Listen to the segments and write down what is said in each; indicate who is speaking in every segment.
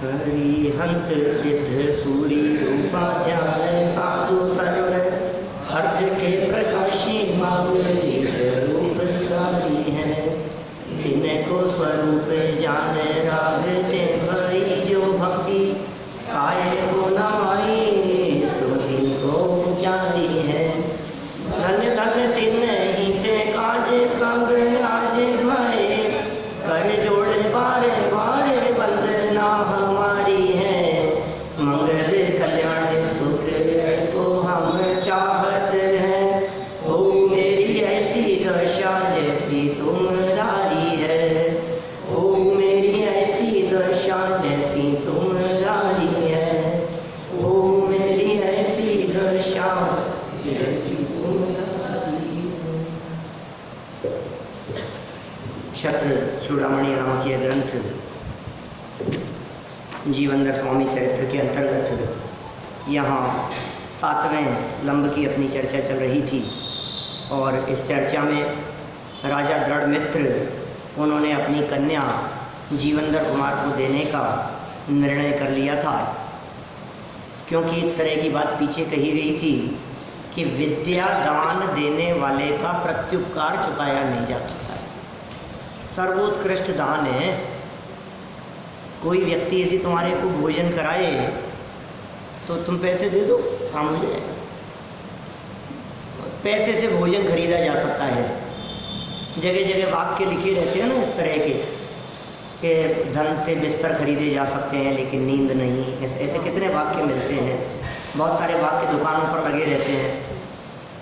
Speaker 1: हरिहंत सिद्ध सूरी रूपाध्याय साधु सर्व अर्थ के प्रकाशी मांगलिक रूपधारी है। तिनको स्वरूप जान रागते भई जो भक्ति काय को नवाई स्तुति को जारी है। धन धन तिन ही थे काज संग आज भय कर जोड़ बारे बारे वंदना हमारी है। मंगल कल्याण सुख ऐसो हम चाहत है। हो मेरी ऐसी दशा जैसी तुम्हारी है। हो मेरी ऐसी दशा जैसी तुम्हारी है। हो मेरी ऐसी दशा जैसी तुम्हारी है। शत्र चूड़ामणि नामक यह ग्रंथ जीवनधर स्वामी चरित्र के अंतर्गत यहाँ 7वें लंब की अपनी चर्चा चल रही थी और इस चर्चा में राजा दृढ़मित्र उन्होंने अपनी कन्या जीवनधर कुमार को देने का निर्णय कर लिया था, क्योंकि इस तरह की बात पीछे कही गई थी कि विद्या दान देने वाले का प्रत्युपकार चुकाया नहीं जा सकता है। सर्वोत्कृष्ट दान है। कोई व्यक्ति यदि तुम्हारे को भोजन कराए तो तुम पैसे दे दो, काम हो जाएगा। पैसे से भोजन खरीदा जा सकता है। जगह जगह वाक्य लिखे रहते हैं ना इस तरह के धन से बिस्तर खरीदे जा सकते हैं लेकिन नींद नहीं। ऐसे कितने वाक्य मिलते हैं। बहुत सारे वाक्य दुकानों पर लगे रहते हैं।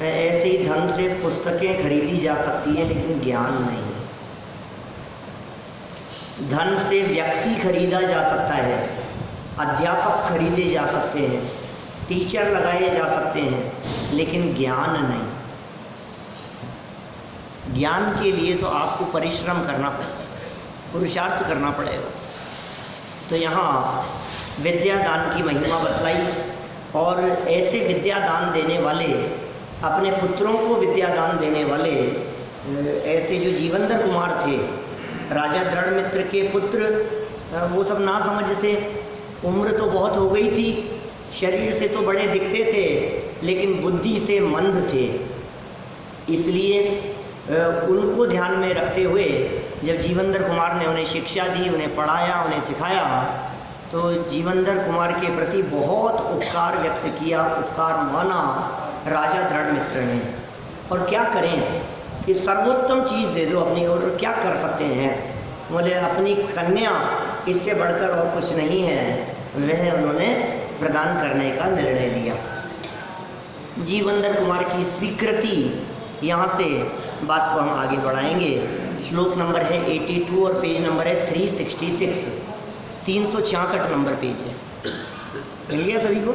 Speaker 1: ऐसे ही धन से पुस्तकें खरीदी जा सकती है लेकिन ज्ञान नहीं। धन से व्यक्ति खरीदा जा सकता है, अध्यापक खरीदे जा सकते हैं, टीचर लगाए जा सकते हैं, लेकिन ज्ञान नहीं। ज्ञान के लिए तो आपको परिश्रम करना पड़ेगा, पुरुषार्थ करना पड़ेगा। तो यहाँ विद्यादान की महिमा बतलाई और ऐसे विद्यादान देने वाले, अपने पुत्रों को विद्यादान देने वाले ऐसे जो जीवनधर कुमार थे, राजा दृढ़मित्र के पुत्र, वो सब ना समझ थे। उम्र तो बहुत हो गई थी, शरीर से तो बड़े दिखते थे लेकिन बुद्धि से मंद थे। इसलिए उनको ध्यान में रखते हुए जब जीवनधर कुमार ने उन्हें शिक्षा दी, उन्हें पढ़ाया, उन्हें सिखाया, तो जीवनधर कुमार के प्रति बहुत उपकार व्यक्त किया, उपकार माना राजा दृढ़मित्र ने। और क्या करें कि सर्वोत्तम चीज़ दे दो अपनी, और क्या कर सकते हैं। बोले अपनी कन्या, इससे बढ़कर और कुछ नहीं है, वह उन्होंने प्रदान करने का निर्णय लिया। जीवनधर कुमार की स्वीकृति, यहाँ से बात को हम आगे बढ़ाएंगे। श्लोक नंबर है 82 और पेज नंबर है 366, 366 नंबर पेज है। मिल गया सभी को?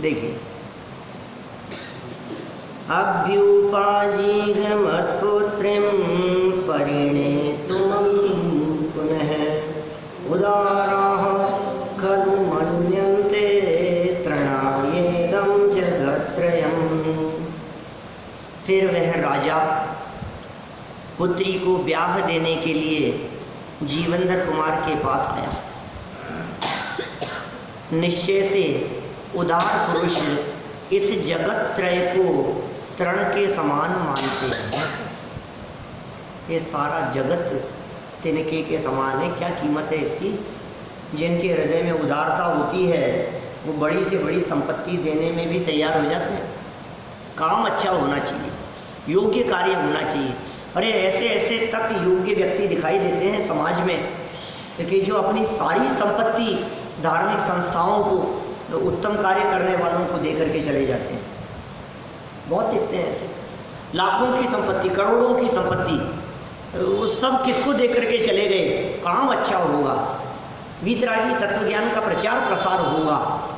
Speaker 1: देखिए, अभ्युपाजीगमत्पुत्रीं परिणेतुं पुनः उदाराः खलु मन्यन्ते तृणायेदं जगत्त्रयम्। फिर वह राजा पुत्री को ब्याह देने के लिए जीवनधर कुमार के पास आया। निश्चय से उदार पुरुष इस जगत त्रय को तृण के समान मानते हैं। ये सारा जगत तिनके के समान है। क्या कीमत है इसकी? जिनके हृदय में उदारता होती है वो बड़ी से बड़ी संपत्ति देने में भी तैयार हो जाते हैं। काम अच्छा होना चाहिए, योग्य कार्य होना चाहिए। अरे ऐसे ऐसे तक योग्य व्यक्ति दिखाई देते हैं समाज में कि जो अपनी सारी संपत्ति धार्मिक संस्थाओं को, उत्तम कार्य करने वालों को दे करके चले जाते हैं। बहुत दिखते हैं ऐसे, लाखों की संपत्ति, करोड़ों की संपत्ति, वो सब किसको दे करके चले गए? काम अच्छा होगा, वीतरागी तत्वज्ञान का प्रचार प्रसार होगा,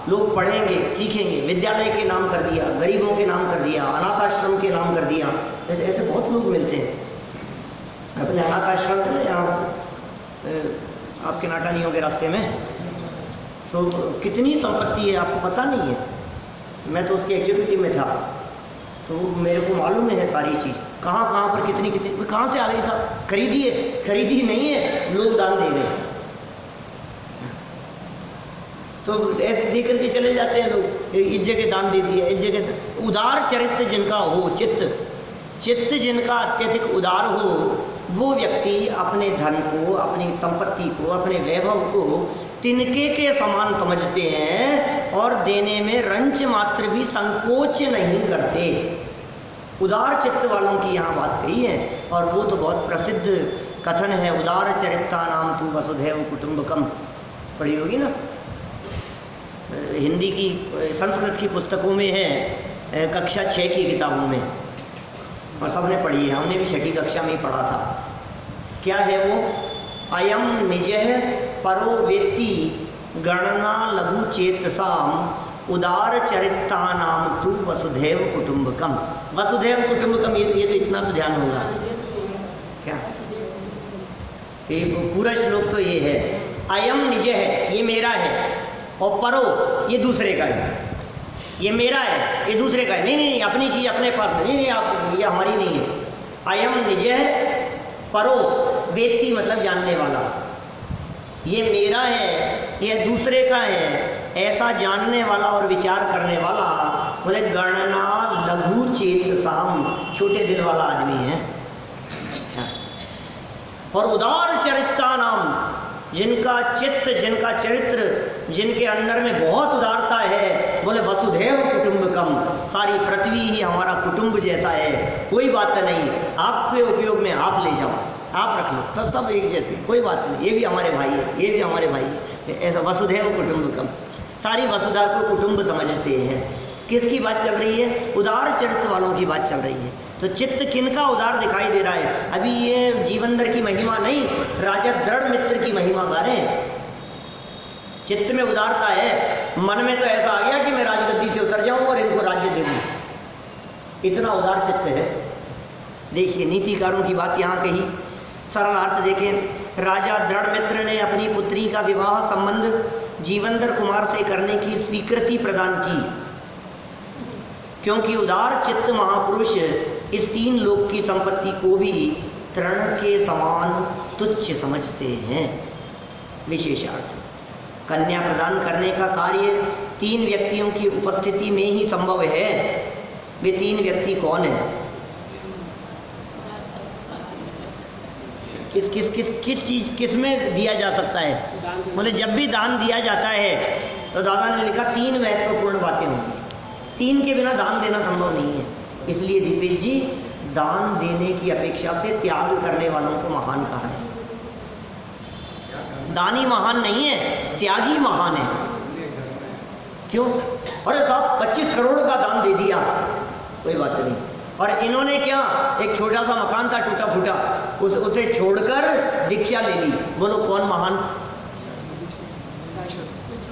Speaker 1: लोग पढ़ेंगे, सीखेंगे, विद्यालय के नाम कर दिया, गरीबों के नाम कर दिया, अनाथ आश्रम के नाम कर दिया। ऐसे ऐसे बहुत लोग मिलते हैं। अपने अनाथ आश्रम में यहाँ आपके नाटानियों के रास्ते में तो कितनी संपत्ति है आपको पता नहीं है। मैं तो उसके एग्जीक्यूटिव में था तो मेरे को मालूम है सारी चीज़, कहाँ कहाँ पर कितनी कितनी, कहाँ से आ गई साहब? खरीदी है? खरीदी नहीं है, लोग दान दे गए। तो ऐसे दे करके चले जाते हैं लोग, इस जगह दान दे दिया, इस जगह। उदार चरित्र जिनका हो, चित्त जिनका अत्यधिक उदार हो, वो व्यक्ति अपने धन को, अपनी संपत्ति को, अपने वैभव को तिनके के समान समझते हैं और देने में रंच मात्र भी संकोच नहीं करते। उदार चित्त वालों की यहाँ बात कही है, और वो तो बहुत प्रसिद्ध कथन है, उदार चरित्ता नाम तू वसुधैव कुटुंबकम, पढ़ी होगी ना, हिंदी की, संस्कृत की पुस्तकों में है, कक्षा 6 की किताबों में, और सबने पढ़ी है, हमने भी 6ठी कक्षा में ही पढ़ा था। क्या है वो? अयम निजः परो वेत्ति गणना लघु चेतसाम उदार चरित्ता नाम तू वसुधैव कुटुंबकम। वसुधैव कुटुंबकम, ये तो इतना तो ध्यान होगा। क्या ये पूरा श्लोक तो ये है, अयम निज है, ये मेरा है, और परो ये दूसरे का है, ये मेरा है, ये दूसरे का है। नहीं नहीं, अपनी चीज़ अपने पास में, नहीं नहीं, आप, ये हमारी नहीं है। अयम निज है परो वेत्ति मतलब जानने वाला, ये मेरा है, ये दूसरे का है, ऐसा जानने वाला और विचार करने वाला, बोले गणना लघु चेतसाम, छोटे दिल वाला आदमी है। और उदार चरित्ता नाम, जिनका चित्त, जिनका चरित्र, जिनके अंदर में बहुत उदारता है, बोले वसुधैव कुटुंबकम, सारी पृथ्वी ही हमारा कुटुंब जैसा है, कोई बात नहीं, आपके उपयोग में आप ले जाओ, आप रख लो, सब एक जैसे, कोई बात नहीं, ये भी हमारे भाई है, ये भी हमारे भाई है, ऐसा वसुधैव कुटुंबकम, सारी वसुधा को कुटुंब समझते हैं। किसकी बात चल रही है? उदार चरित्र वालों की बात चल रही है। तो चित्त किनका उदार दिखाई दे रहा है? अभी ये जीवंदर की महिमा नहीं, राजा दृढ़ मित्र की महिमा गा रहे हैं। चित्त में उदारता है, मन में तो ऐसा आ गया कि मैं राजगद्दी से उतर जाऊं और इनको राज्य दे दूं, इतना उदार चित्त है। देखिए नीतिकारों की बात यहाँ कही, सरल अर्थ देखें। राजा दृढ़ मित्र ने अपनी पुत्री का विवाह संबंध जीवंदर कुमार से करने की स्वीकृति प्रदान की, क्योंकि उदार चित्त महापुरुष इस 3 लोक की संपत्ति को भी तृण के समान तुच्छ समझते हैं। विशेषार्थ, कन्या प्रदान करने का कार्य 3 व्यक्तियों की उपस्थिति में ही संभव है। वे 3 व्यक्ति कौन हैं? किस चीज, किस में दिया जा सकता है? बोले जब भी दान दिया जाता है तो दादा ने लिखा 3 महत्वपूर्ण बातें होंगी, 3 के बिना दान देना संभव नहीं है। इसलिए दीपेश जी, दान देने की अपेक्षा से त्याग करने वालों को महान कहा है। दानी महान नहीं है, त्यागी महान है। क्यों? अरे साहब 25 करोड़ का दान दे दिया, कोई बात नहीं, और इन्होंने क्या, एक छोटा सा मकान था टूटा फूटा, उसे छोड़कर दीक्षा ले ली। बोलो कौन महान?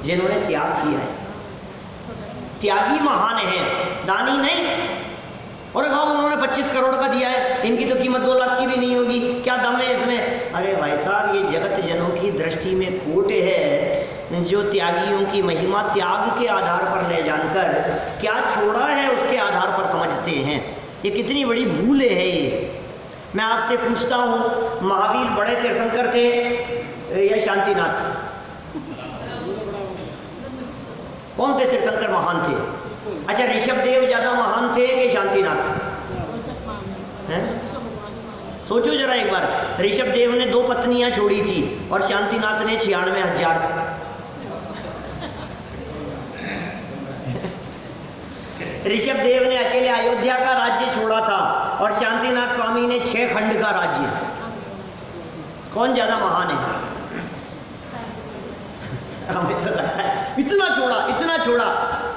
Speaker 1: जिन्होंने त्याग किया है, त्यागी महान है, दानी नहीं। और हाँ, उन्होंने 25 करोड़ का दिया है, इनकी तो कीमत 2 लाख की भी नहीं होगी, क्या दम है इसमें? अरे भाई साहब, ये जगत जनों की दृष्टि में खोट है, जो त्यागियों की महिमा त्याग के आधार पर ले जानकर क्या छोड़ा है उसके आधार पर समझते हैं। ये कितनी बड़ी भूल है ये। मैं आपसे पूछता हूँ, महावीर बड़े तीर्थंकर थे या शांतिनाथ? कौन से तीर्थंकर महान थे? अच्छा, ऋषभ देव ज्यादा महान थे कि शांतिनाथ? हैं? सोचो जरा एक बार, ऋषभ देव ने 2 पत्नियां छोड़ी थी और शांतिनाथ ने 96,000। ऋषभ देव ने अकेले अयोध्या का राज्य छोड़ा था और शांतिनाथ स्वामी ने 6 खंड का राज्य। कौन ज्यादा महान है? हमें तो लगता है इतना छोड़ा,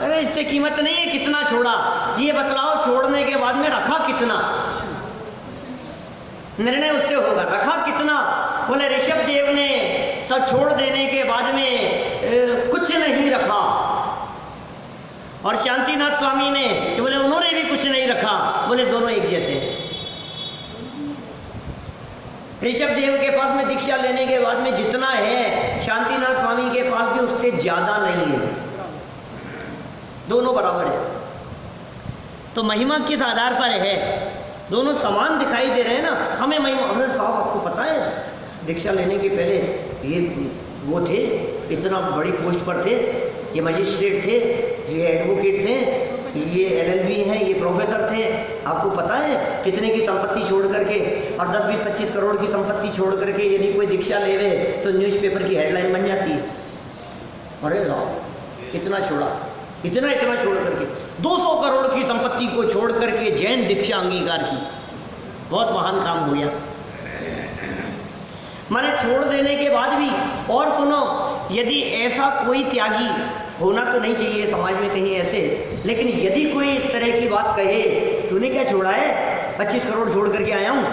Speaker 1: अरे इससे कीमत नहीं है कितना छोड़ा, ये बतलाओ छोड़ने के बाद में रखा कितना, निर्णय उससे होगा, रखा कितना। बोले ऋषभ देव ने सब छोड़ देने के बाद में कुछ नहीं रखा, और शांतिनाथ स्वामी ने कि बोले उन्होंने भी कुछ नहीं रखा। बोले दोनों एक जैसे। ऋषभ देव के पास में दीक्षा लेने के बाद में जितना है, शांतिनाथ स्वामी के पास भी उससे ज्यादा नहीं है, दोनों बराबर है। तो महिमा किस आधार पर है? दोनों समान दिखाई दे रहे हैं ना हमें महिमा। अरे साहब, आपको पता है दीक्षा लेने के पहले ये वो थे, इतना बड़ी पोस्ट पर थे, ये मजिस्ट्रेट थे, ये एडवोकेट थे, ये LLB हैं, ये प्रोफेसर थे। आपको पता है कितने की संपत्ति छोड़ करके, और 10, 20, 25 करोड़ की संपत्ति छोड़ करके यदि कोई दीक्षा लेवे तो न्यूज़पेपर की हेडलाइन बन जाती है, अरे राम इतना छोड़ा, इतना छोड़ करके 200 करोड़ की संपत्ति को छोड़ करके जैन दीक्षा अंगीकार की, बहुत महान काम हो गया। मैंने छोड़ देने के बाद भी, और सुनो, यदि ऐसा कोई त्यागी होना तो नहीं चाहिए समाज में कहीं ऐसे, लेकिन यदि कोई इस तरह की बात कहे, तूने क्या छोड़ा है, 25 करोड़ छोड़ करके आया हूँ,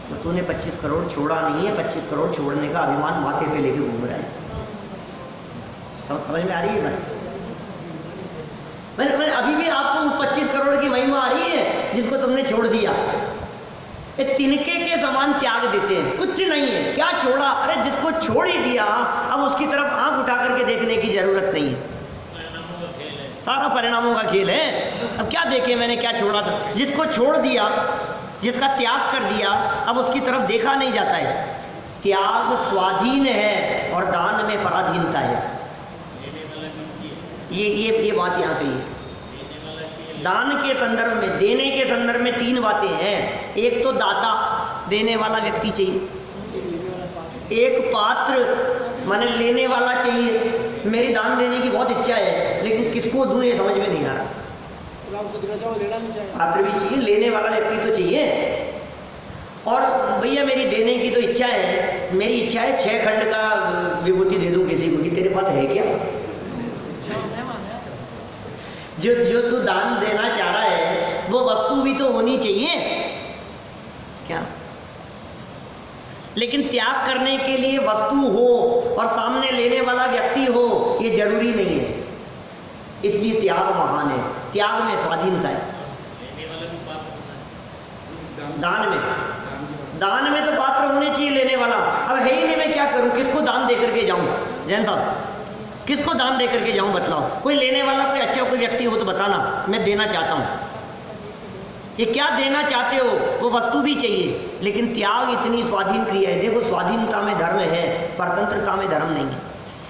Speaker 1: तो तूने 25 करोड़ छोड़ा नहीं है, 25 करोड़ छोड़ने का अभिमान माथे पे लेके घूम रहा है। समझ में आ रही है बात? मैंने अभी भी आपको उस 25 करोड़ की महिमा आ रही है जिसको तुमने छोड़ दिया। ये तिनके के समान त्याग देते हैं, कुछ नहीं है, क्या छोड़ा, अरे जिसको छोड़ ही दिया अब उसकी तरफ आंख उठा करके देखने की जरूरत नहीं है, सारा परिणामों का खेल है। अब क्या देखे मैंने क्या छोड़ा था, जिसको छोड़ दिया, जिसका त्याग कर दिया, अब उसकी तरफ देखा नहीं जाता है। त्याग स्वाधीन है और दान में पराधीनता है। ये बात यहाँ कही है। दान के संदर्भ में, देने के संदर्भ में 3 बातें हैं। एक तो दाता, देने वाला व्यक्ति चाहिए, एक पात्र माने लेने वाला चाहिए। मेरी दान देने की बहुत इच्छा है लेकिन किसको दूं ये समझ में नहीं आ रहा, पात्र भी चाहिए, लेने वाला व्यक्ति तो चाहिए। और भैया मेरी देने की तो इच्छा है, मेरी इच्छा है 6 खंड का विभूति दे दूं किसी को, कि तेरे पास है क्या? जो तू दान देना चाह रहा है वो वस्तु भी तो होनी चाहिए क्या? लेकिन त्याग करने के लिए वस्तु हो और सामने लेने वाला व्यक्ति हो, ये जरूरी नहीं है। इसलिए त्याग महान है, त्याग में स्वाधीनता है। दान में तो पात्र होने चाहिए लेने वाला। अब है ही नहीं, मैं क्या करूं, किसको दान दे करके जाऊं? जैन साहब, किसको दान दे करके जाऊं बताओ? कोई लेने वाला कोई अच्छा कोई व्यक्ति हो तो बताना, मैं देना चाहता हूं। ये क्या देना चाहते हो, वो वस्तु भी चाहिए, लेकिन त्याग इतनी स्वाधीन क्रिया है। देखो स्वाधीनता में धर्म है, परतंत्रता में धर्म नहीं है।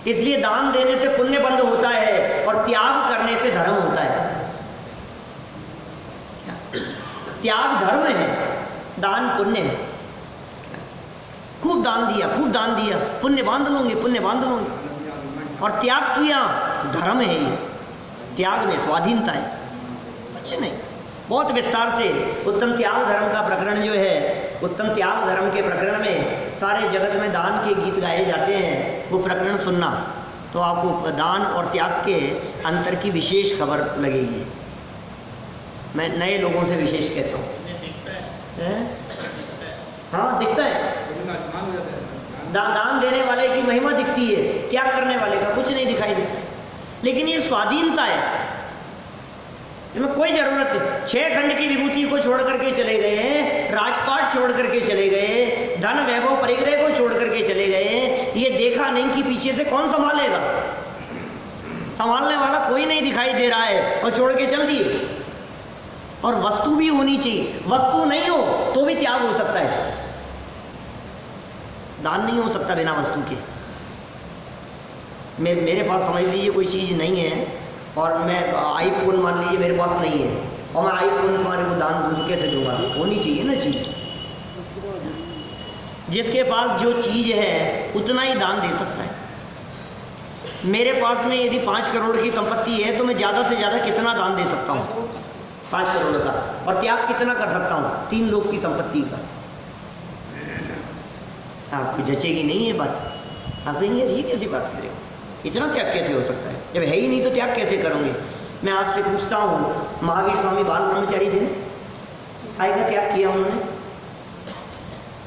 Speaker 1: इसलिए दान देने से पुण्य बंध होता है और त्याग करने से धर्म होता है। त्याग धर्म है, दान पुण्य है। खूब दान दिया, पुण्य बांध लोगे। और त्याग किया, धर्म है ये, त्याग में स्वाधीनता है। अच्छा नहीं, बहुत विस्तार से उत्तम त्याग धर्म का प्रकरण जो है, उत्तम त्याग धर्म के प्रकरण में सारे जगत में दान के गीत गाए जाते हैं। वो प्रकरण सुनना तो आपको दान और त्याग के अंतर की विशेष खबर लगेगी। मैं नए लोगों से विशेष कहता हूँ। हाँ दिखता है, दान देने वाले की महिमा दिखती है, त्याग करने वाले का कुछ नहीं दिखाई देता। लेकिन ये स्वाधीनता है, इसमें कोई जरूरत नहीं। 6 खंड की विभूति को छोड़ करके चले गए, राजपाट छोड़ करके चले गए, धन वैभव परिग्रह को छोड़ करके चले गए। ये देखा नहीं कि पीछे से कौन संभालेगा, संभालने वाला कोई नहीं दिखाई दे रहा है और छोड़ के चल दिए। और वस्तु भी होनी चाहिए, वस्तु नहीं हो तो भी त्याग हो सकता है, दान नहीं हो सकता बिना वस्तु के। मेरे पास समझ लीजिए कोई चीज़ नहीं है और मैं आईफोन मान लीजिए मेरे पास नहीं है और मैं आईफोन तुम्हारे को दान दूँ तो कैसे दूंगा? होनी चाहिए ना चीज़। जिसके पास जो चीज़ है उतना ही दान दे सकता है। मेरे पास में यदि 5 करोड़ की संपत्ति है तो मैं ज़्यादा से ज़्यादा कितना दान दे सकता हूँ? 5 करोड़ का। और त्याग कितना कर सकता हूँ? 3 लोग की संपत्ति का। आपको जचेगी नहीं ये बात, आप कहेंगे ये कैसी बात कर रहे हो, इतना त्याग कैसे हो सकता है? जब है ही नहीं तो त्याग कैसे करोगे? मैं आपसे पूछता हूँ, महावीर स्वामी बाल ब्रह्मचारी थे, काय का त्याग किया उन्होंने?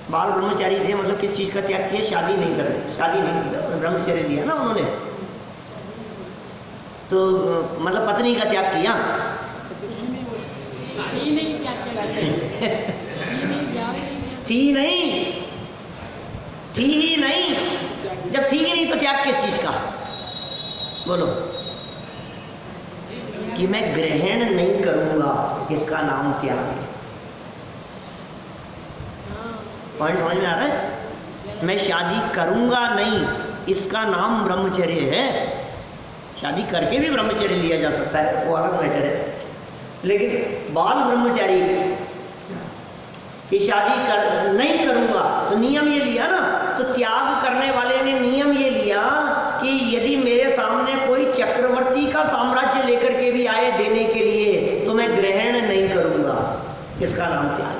Speaker 1: बाल ब्रह्मचारी थे, मतलब किस चीज़ का त्याग किया? शादी नहीं कर रहे, शादी नहीं किया, ब्रह्मचर्य दिया ना उन्होंने। तो मतलब पत्नी का त्याग किया? थी ही नहीं। जब थी ही नहीं तो त्याग किस चीज का? बोलो। कि मैं ग्रहण नहीं करूंगा, इसका नाम त्याग है। पॉइंट समझ में आ रहा है? मैं शादी करूंगा नहीं, इसका नाम ब्रह्मचर्य है। शादी करके भी ब्रह्मचर्य लिया जा सकता है, वो अलग मैटर है। लेकिन बाल ब्रह्मचारी कि शादी कर नहीं करूँगा, तो नियम ये लिया ना, तो त्याग करने वाले ने नियम ये लिया कि यदि मेरे सामने कोई चक्रवर्ती का साम्राज्य लेकर के भी आए देने के लिए तो मैं ग्रहण नहीं करूँगा। इसका नाम त्याग।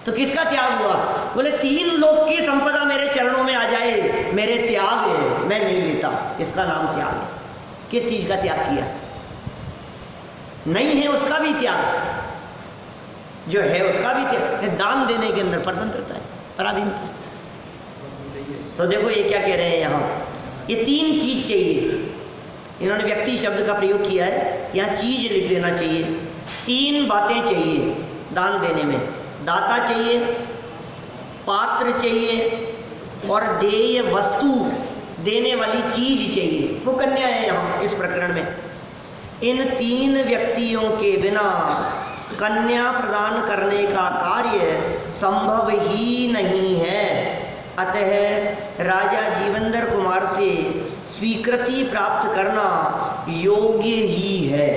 Speaker 1: तो किसका त्याग हुआ? बोले 3 लोक की संपदा मेरे चरणों में आ जाए, मेरे त्याग है, मैं नहीं लेता। इसका नाम त्याग है। किस चीज का त्याग किया? नहीं है उसका भी त्याग, जो है उसका भी त्याग। दान देने के अंदर परतंत्रता है, पराधीनता है। तो देखो ये क्या कह रहे हैं यहाँ, ये 3 चीज चाहिए। इन्होंने व्यक्ति शब्द का प्रयोग किया है, यहाँ चीज लिख देना चाहिए। 3 बातें चाहिए दान देने में। दाता चाहिए, पात्र चाहिए और देय वस्तु, देने वाली चीज चाहिए। वो कन्या है यहाँ इस प्रकरण में। इन 3 व्यक्तियों के बिना कन्या प्रदान करने का कार्य संभव ही नहीं है। अतः राजा जीवेंद्र कुमार से स्वीकृति प्राप्त करना योग्य ही है।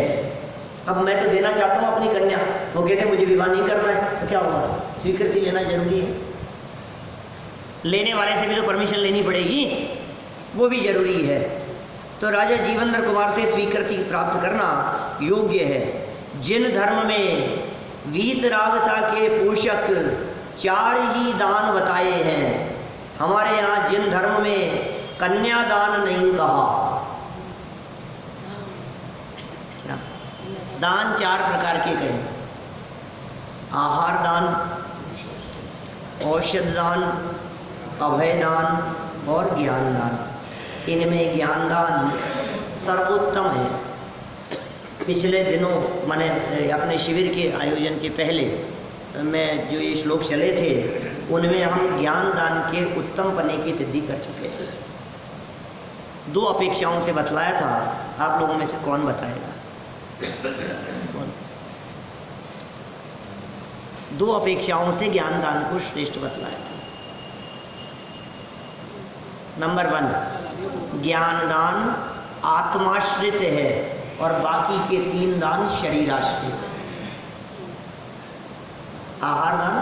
Speaker 1: अब मैं तो देना चाहता हूँ अपनी कन्या, वो कहते हैं मुझे विवाह नहीं करना है, तो क्या होगा? स्वीकृति लेना जरूरी है। लेने वाले से भी तो परमिशन लेनी पड़ेगी, वो भी जरूरी है। तो राजा जीवेंद्र कुमार से स्वीकृति प्राप्त करना योग्य है। जिन धर्म में वीतरागता के पोषक 4 ही दान बताए हैं, हमारे यहाँ जिन धर्म में कन्यादान नहीं कहा। क्या दान 4 प्रकार के कहे? आहार दान, औषध दान, अभय दान और ज्ञान दान। इनमें ज्ञान दान सर्वोत्तम है। पिछले दिनों मैंने अपने शिविर के आयोजन के पहले में जो ये श्लोक चले थे, उनमें हम ज्ञान दान के उत्तम पने की सिद्धि कर चुके थे। 2 अपेक्षाओं से बतलाया था। आप लोगों में से कौन बताएगा? कौन? 2 अपेक्षाओं से ज्ञान दान को श्रेष्ठ बतलाया था। नंबर 1, ज्ञान दान आत्माश्रित है और बाकी के 3 दान शरीराश्रित है। आहार दान,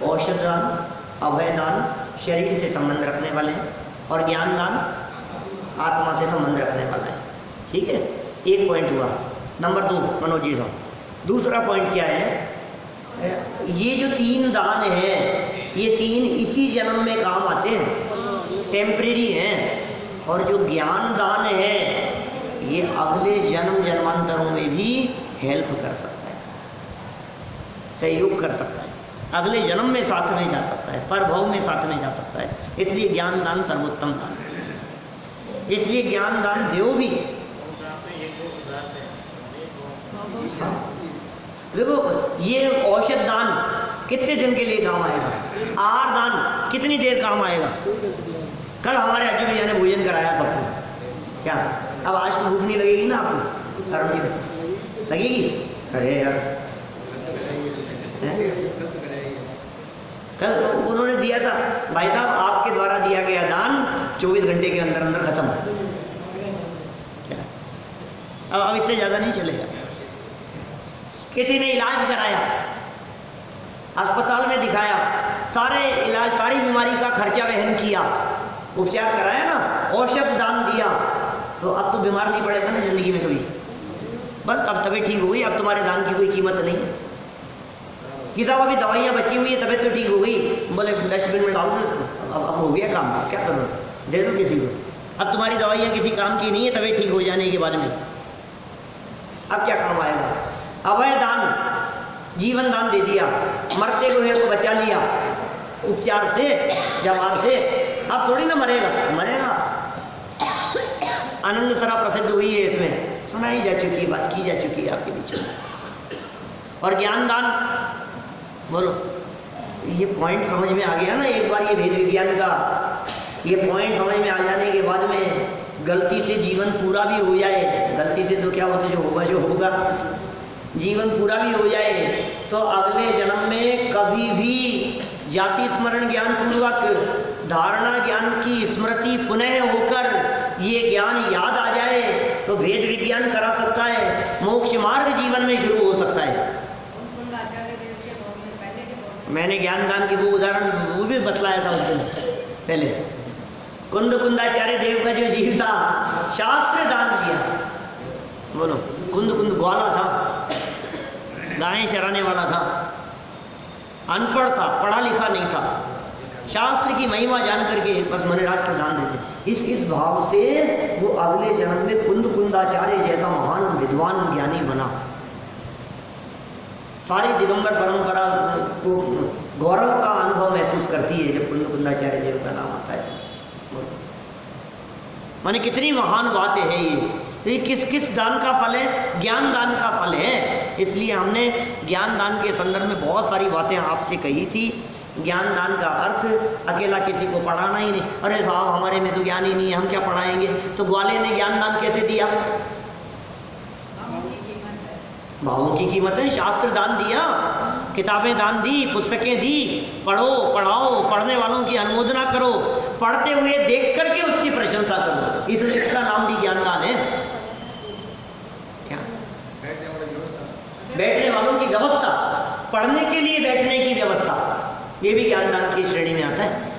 Speaker 1: औषध दान, अभय दान शरीर से संबंध रखने वाले हैं और ज्ञान दान आत्मा से संबंध रखने वाला है। ठीक है, 1 पॉइंट हुआ। नंबर 2 मनोज जी साहब, दूसरा पॉइंट क्या है? ये जो 3 दान हैं, ये 3 इसी जन्म में काम आते हैं, टेम्परेरी हैं। और जो ज्ञान दान है, ये अगले जन्म जन्मांतरों में भी हेल्प कर सकता है, सहयोग कर सकता है, अगले जन्म में साथ में जा सकता है, परभव में साथ में जा सकता है। इसलिए ज्ञान दान सर्वोत्तम दान है। इसलिए ज्ञान दान देव भी। देखो ये औषध दान कितने दिन के लिए काम आएगा? आहार दान कितनी देर काम आएगा? कल हमारे अज्जू भैया ने भोजन कराया सबको। क्या अब आज तो भूख नहीं लगेगी ना आपको? अरुण जी लगेगी? अरे यार कल उन्होंने दिया था, भाई साहब आपके द्वारा दिया गया दान 24 घंटे के अंदर अंदर खत्म। क्या अब इससे ज़्यादा नहीं चलेगा। किसी ने इलाज कराया, अस्पताल में दिखाया, सारे इलाज सारी बीमारी का खर्चा वहन किया, उपचार कराया ना, औषध दान दिया, तो अब तो बीमार नहीं पड़ेगा ना जिंदगी में कभी। बस अब तबीयत ठीक हो गई, अब तुम्हारे दान की कोई कीमत नहीं है। कि साहब अभी दवाइयाँ बची हुई है, तबीयत तो ठीक हो गई, बोले डस्टबिन में डाल दो इसको, अब हो गया काम, क्या करो, दे दो किसी को। अब तुम्हारी दवाइयाँ किसी काम की नहीं है तबीयत ठीक हो जाने के बाद में, अब क्या काम आएगा? अभय दान, जीवन दान दे दिया, मरते हुए को बचा लिया उपचार से, जवाब से, अब थोड़ी ना मरेगा, मरेगा। आनंद सरा प्रसिद्ध हुई है, इसमें सुनाई जा चुकी है, बात की जा चुकी है आपके बीच में। और ज्ञान दान, बोलो ये पॉइंट समझ में आ गया ना? एक बार ये वेद विज्ञान का ये पॉइंट समझ में आ जाने के बाद में गलती से जीवन पूरा भी हो जाए, गलती से तो क्या होता, जो होगा जो होगा, जीवन पूरा भी हो जाए, तो अगले जन्म में कभी भी जाति स्मरण ज्ञान पूर्वक धारणा ज्ञान की स्मृति पुनः होकर ये ज्ञान याद आ जाए तो भेद विज्ञान करा सकता है, मोक्ष मार्ग जीवन में शुरू हो सकता है। मैंने ज्ञान दान की वो उदाहरण वो भी बतलाया था उस दिन पहले। कुंदाचार्य देव का जो जीव था, शास्त्र दान दिया। बोलो, कुंद ग्वाला था, गायें चराने वाला था, अनपढ़ था, पढ़ा लिखा नहीं था, शास्त्र की महिमा जान करके बस मैंने राष्ट्र दान देते। इस भाव से वो अगले जन्म में कुंदाचार्य जैसा महान विद्वान ज्ञानी बना। सारी दिगंबर परंपरा को गौरव का अनुभव महसूस करती है जब कुंदाचार्य देव का नाम आता है। माने कितनी महान बातें है ये किस दान का फल है? ज्ञान दान का फल है। इसलिए हमने ज्ञान दान के संदर्भ में बहुत सारी बातें आपसे कही थी। ज्ञान दान का अर्थ अकेला किसी को पढ़ाना ही नहीं। अरे साहब हमारे में तो ज्ञान ही नहीं है, हम क्या पढ़ाएंगे? तो ग्वाले ने ज्ञान दान कैसे दिया? भावों की कीमत है। शास्त्र दान दिया, किताबें दान दी, पुस्तकें दी, पढ़ो पढ़ाओ, पढ़ने वालों की अनुमोदना करो, पढ़ते हुए देख करके उसकी प्रशंसा करो। इसका नाम भी ज्ञान दान है। क्या? बैठने वालों की व्यवस्था, पढ़ने के लिए बैठने की व्यवस्था, ये भी ज्ञान दान की श्रेणी में आता है।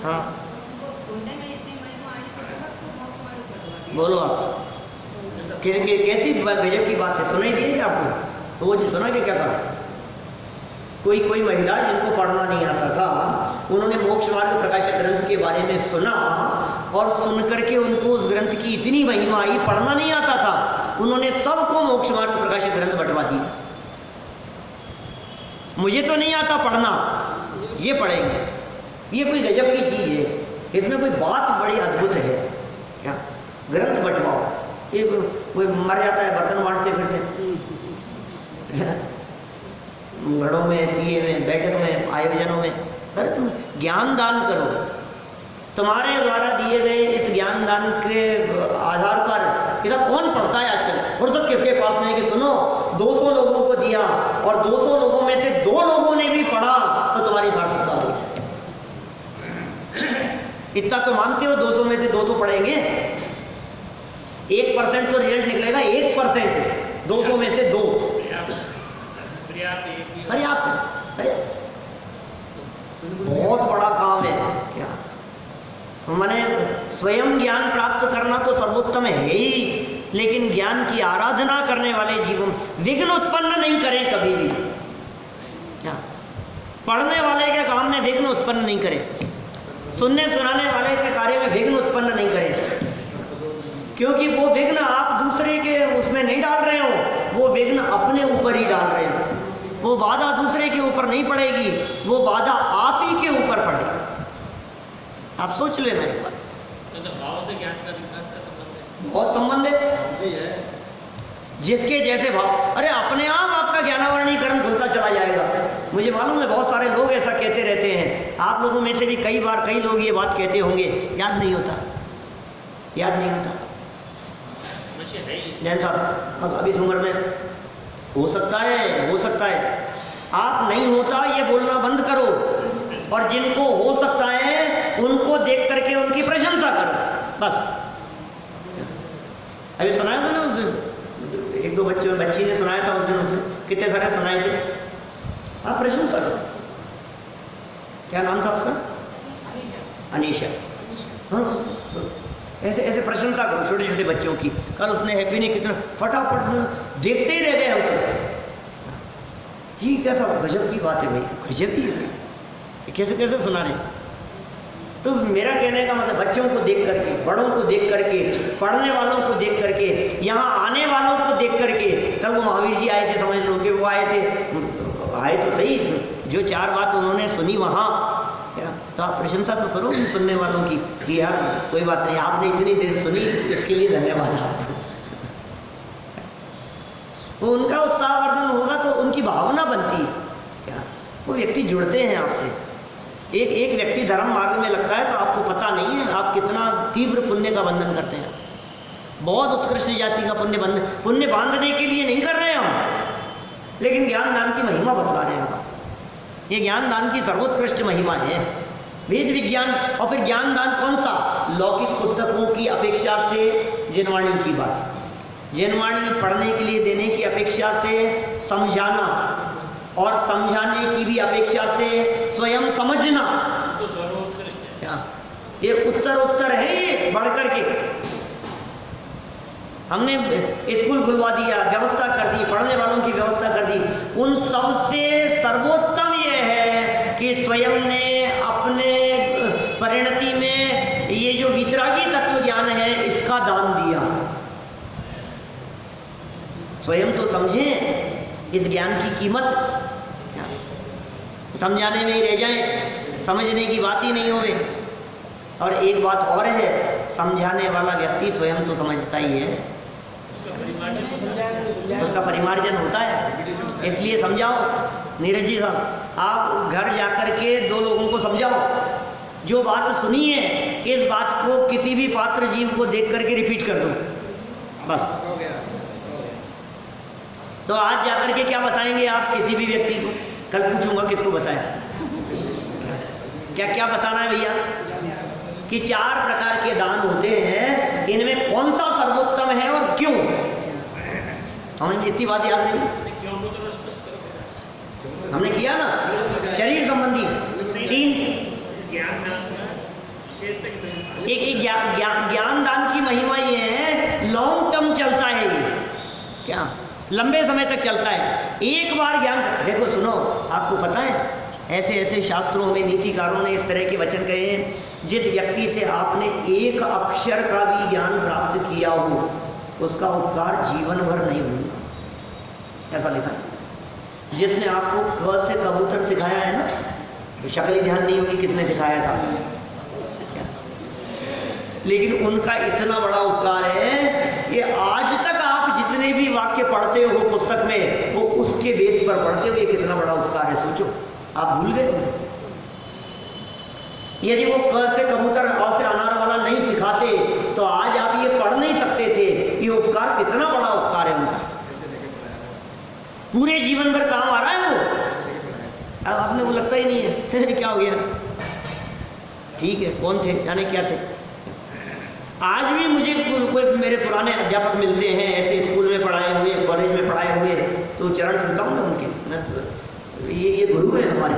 Speaker 1: हाँ बोलो आप, कैसी गजब की बात है, सुनाई दी आपको? तो वो सुना के क्या कहा? कोई महिला जिनको पढ़ना नहीं आता था, उन्होंने मोक्ष मार्ग प्रकाशक ग्रंथ के बारे में सुना और सुन करके उनको उस ग्रंथ की इतनी महिमा आई, पढ़ना नहीं आता था, उन्होंने सबको मोक्ष मार्ग प्रकाशक ग्रंथ बंटवा दिया। मुझे तो नहीं आता पढ़ना, ये पढ़ेंगे। ये कोई गजब की चीज है, इसमें कोई बात बड़ी अद्भुत है। क्या? ग्रंथ बंटवाओ। ये कोई मर जाता है बर्तन बांटते फिरते घड़ों में, दिए में, बैठक में, आयोजनों में। अरे तुम ज्ञान दान करो। तुम्हारे द्वारा दिए गए इस ज्ञान दान के आधार पर इधर कौन पढ़ता है आजकल? फुर्सत किसके पास में है कि सुनो 200 लोगों को दिया और 200 लोगों में से 2 लोगों ने भी पढ़ा तो तुम्हारी सार्थकता होगी। इतना तो मानते हो 200 में से 2 तो पढ़ेंगे। 1% तो रिजल्ट निकलेगा, 1%, 200 में से 2 पर्याप्त। बहुत बड़ा काम है। क्या मैंने स्वयं ज्ञान प्राप्त करना तो सर्वोत्तम है ही, लेकिन ज्ञान की आराधना करने वाले जीवन विघ्न उत्पन्न नहीं करें कभी भी। क्या? पढ़ने वाले के काम में विघ्न उत्पन्न नहीं करें, सुनने सुनाने वाले के कार्य में विघ्न उत्पन्न नहीं करें, क्योंकि वो विघ्न आप दूसरे के उसमें नहीं डाल रहे हो, वो विघ्न अपने ऊपर ही डाल रहे हो। वो बाधा दूसरे के ऊपर नहीं पड़ेगी, वो बाधा आप ही के ऊपर पड़ेगी। आप सोच लेना एक बार। तो भाव से ज्ञान का विकास का संबंध है? बहुत संबंध है। जिसके जैसे भाव, अरे अपने आप आपका ज्ञानावरणीकरण खुलता चला जाएगा। मुझे मालूम है बहुत सारे लोग ऐसा कहते रहते हैं। आप लोगों में से भी कई बार कई लोग ये बात कहते होंगे, याद नहीं होता। जैन साहब अब अभी इस उम्र में हो सकता है आप नहीं होता ये बोलना बंद करो, और जिनको हो सकता है उनको देख करके उनकी प्रशंसा करो। बस अभी सुनाया था ना उस दिन, 1-2 बच्ची ने सुनाया था उस दिन, उसने कितने सारे सुनाए थे। आप प्रशंसा करो। क्या नाम था उसका? अनीशा। ऐसे प्रशंसा करो छोटे छोटे बच्चों की। कल उसने हैप्पी ने कितना फटाफट देखते ही रह गए हम तो। ये कैसा गजब की बात है भाई, गजब ही है। कैसे सुना रहे? तो मेरा कहने का मतलब बच्चों को देख करके, बड़ों को देख करके, पढ़ने वालों को देख करके, यहाँ आने वालों को देख करके। कल वो महावीर जी आए थे, समझ लो कि वो आए तो सही, जो 4 बात उन्होंने सुनी वहाँ, तो आप प्रशंसा तो करो सुनने वालों की कि यार कोई बात नहीं, आपने इतनी देर सुनी, इसके लिए धन्यवाद आपको। तो उनका उत्साहवर्धन होगा तो उनकी भावना बनती है। क्या वो व्यक्ति जुड़ते हैं आपसे। एक व्यक्ति धर्म मार्ग में लगता है तो आपको पता नहीं है आप कितना तीव्र पुण्य का बंधन करते हैं। बहुत उत्कृष्ट जाति का पुण्य बांधने के लिए नहीं कर रहे हम, लेकिन ज्ञान दान की महिमा बतला रहे हैं। ये ज्ञान दान की सर्वोत्कृष्ट महिमा है। वेद विज्ञान और फिर ज्ञान दान कौन सा? लौकिक पुस्तकों की अपेक्षा से जिनवाणी की बात, जिनवाणी पढ़ने के लिए देने की अपेक्षा से समझाना, और समझाने की भी अपेक्षा से स्वयं समझना,
Speaker 2: तो सर्वोत्कृष्ट
Speaker 1: क्या ये उत्तर है ये बढ़कर के। हमने स्कूल खुलवा दिया, व्यवस्था कर दी, पढ़ने वालों की व्यवस्था कर दी। उन सबसे सर्वोत्तम ये है कि स्वयं ने अपने परिणति में ये जो वितरागी तत्व ज्ञान है इसका दान दिया। स्वयं तो समझें इस ज्ञान की कीमत, समझाने में ही रह जाए, समझने की बात ही नहीं होवे। और एक बात और है, समझाने वाला व्यक्ति स्वयं तो समझता ही है, उसका परिमार्जन होता है। इसलिए समझाओ। नीरज जी साहब, आप घर जाकर के 2 लोगों को समझाओ, जो बात सुनी है इस बात को किसी भी पात्र जीव को देख करके रिपीट कर दो, बस
Speaker 3: हो गया।
Speaker 1: तो आज जाकर के क्या बताएंगे आप किसी भी व्यक्ति को? कल पूछूंगा किसको बताया, क्या क्या बताना है भैया? कि 4 प्रकार के दान होते हैं, इनमें कौन सा सर्वोत्तम है और क्यों? हमें इतनी बात याद नहीं,
Speaker 2: क्यों को तो स्पष्ट करो।
Speaker 1: हमने किया ना, शरीर संबंधी 3
Speaker 2: ज्ञान दान का विशेष
Speaker 1: एक ज्ञान दान की महिमा ये है, लॉन्ग टर्म चलता है ये, क्या लंबे समय तक चलता है। एक बार ज्ञान, देखो सुनो, आपको पता है ऐसे ऐसे शास्त्रों में नीतिकारों ने इस तरह के वचन कहे हैं, जिस व्यक्ति से आपने एक अक्षर का भी ज्ञान प्राप्त किया हो उसका उपकार जीवन भर नहीं भूलना, ऐसा लिखा है। जिसने आपको क से कबूतर सिखाया है ना, तो शक्ल ध्यान नहीं होगी किसने सिखाया था, लेकिन उनका इतना बड़ा उपकार है कि आज तक आप जितने भी वाक्य पढ़ते हो पुस्तक में, वो उसके बेस पर पढ़ते हो। ये कितना बड़ा उपकार है, सोचो। आप भूल गए? यदि वो क से कबूतर अ से अनार वाला नहीं सिखाते तो आज आप ये पढ़ नहीं सकते थे। ये उपकार कितना बड़ा उपकार है उनका, पूरे जीवन भर काम आ रहा है वो। अब आपने वो लगता ही नहीं है क्या हो गया? ठीक है, कौन थे जाने क्या थे। आज भी मुझे कोई मेरे पुराने अध्यापक मिलते हैं ऐसे स्कूल में पढ़ाए हुए, कॉलेज में पढ़ाए हुए, तो चरण छूता हूँ मैं उनके। ये गुरु हैं हमारे।